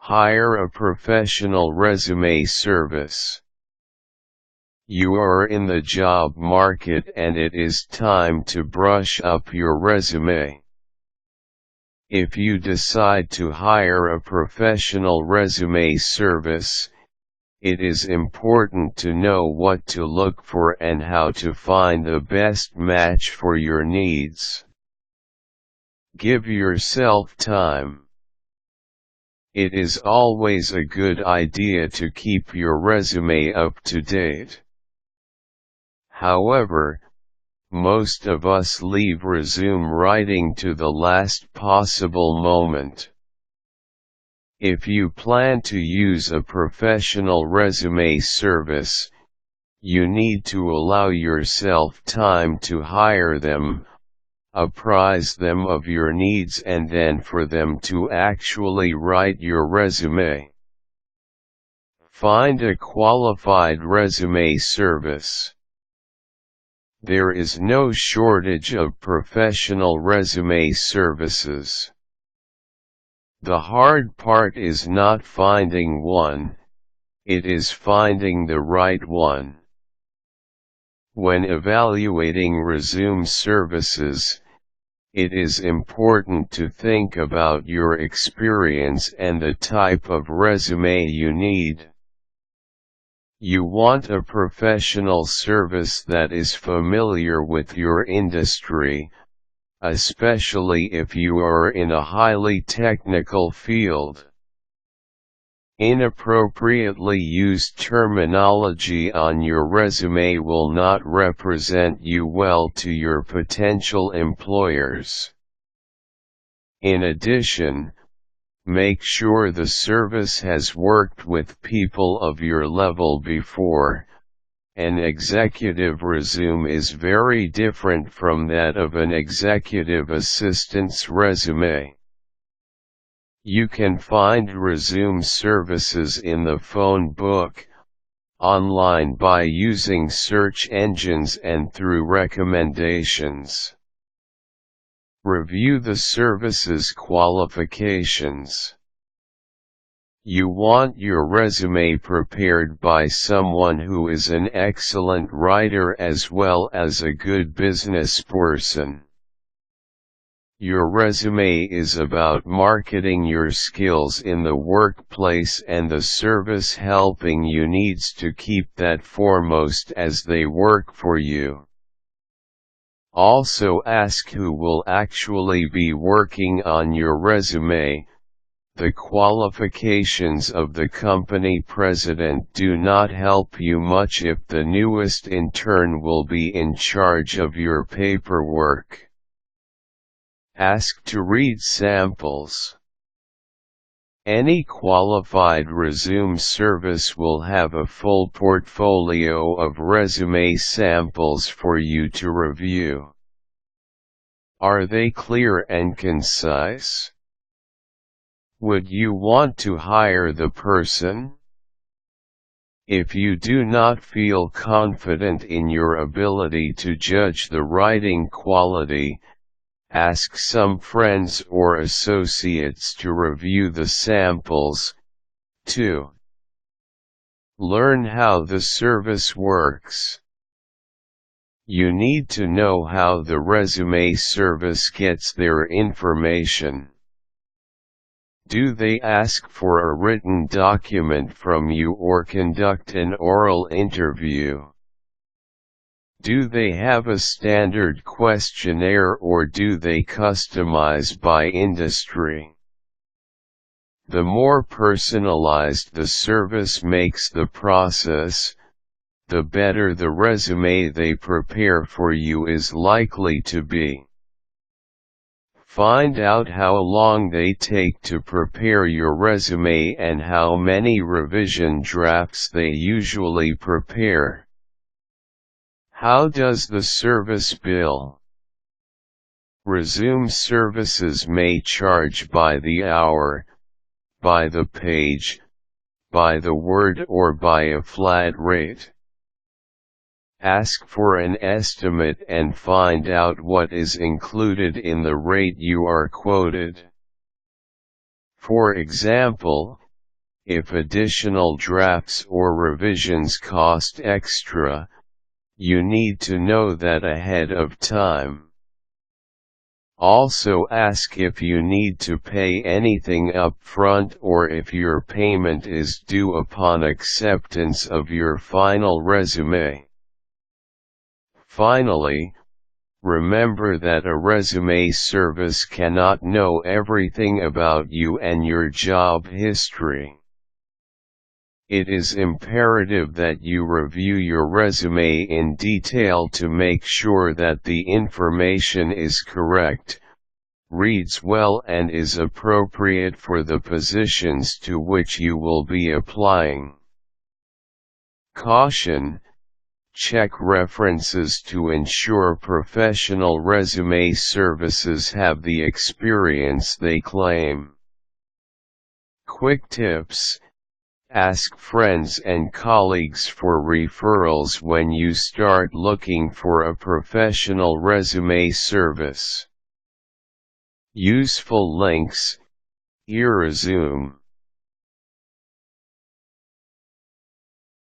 Hire a professional resume service. You are in the job market and it is time to brush up your resume. If you decide to hire a professional resume service, it is important to know what to look for and how to find the best match for your needs. Give yourself time. It is always a good idea to keep your resume up to date. However, most of us leave resume writing to the last possible moment. If you plan to use a professional resume service, you need to allow yourself time to hire them, apprise them of your needs, and then for them to actually write your resume. Find a qualified resume service. There is no shortage of professional resume services. The hard part is not finding one, it is finding the right one. When evaluating resume services, it is important to think about your experience and the type of resume you need. You want a professional service that is familiar with your industry, especially if you are in a highly technical field. Inappropriately used terminology on your resume will not represent you well to your potential employers. In addition, make sure the service has worked with people of your level before. An executive resume is very different from that of an executive assistant's resume. You can find resume services in the phone book, online by using search engines and through recommendations. Review the service's qualifications. You want your resume prepared by someone who is an excellent writer as well as a good business person. Your resume is about marketing your skills in the workplace, and the service helping you needs to keep that foremost as they work for you. Also ask who will actually be working on your resume. The qualifications of the company president do not help you much if the newest intern will be in charge of your paperwork. Ask to read samples. Any qualified resume service will have a full portfolio of resume samples for you to review. Are they clear and concise? Would you want to hire the person? If you do not feel confident in your ability to judge the writing quality, ask some friends or associates to review the samples. 2. Learn how the service works. You need to know how the resume service gets their information. Do they ask for a written document from you or conduct an oral interview? Do they have a standard questionnaire or do they customize by industry? The more personalized the service makes the process, the better the resume they prepare for you is likely to be. Find out how long they take to prepare your resume and how many revision drafts they usually prepare. How does the service bill? Resume services may charge by the hour, by the page, by the word, or by a flat rate. Ask for an estimate and find out what is included in the rate you are quoted. For example, If additional drafts or revisions cost extra, you need to know that ahead of time. Also ask if you need to pay anything up front or if your payment is due upon acceptance of your final resume. Finally, remember that a resume service cannot know everything about you and your job history. It is imperative that you review your resume in detail to make sure that the information is correct, reads well and is appropriate for the positions to which you will be applying. Caution: check references to ensure professional resume services have the experience they claim. Quick tips: ask friends and colleagues for referrals when you start looking for a professional resume service. Useful links: eResume.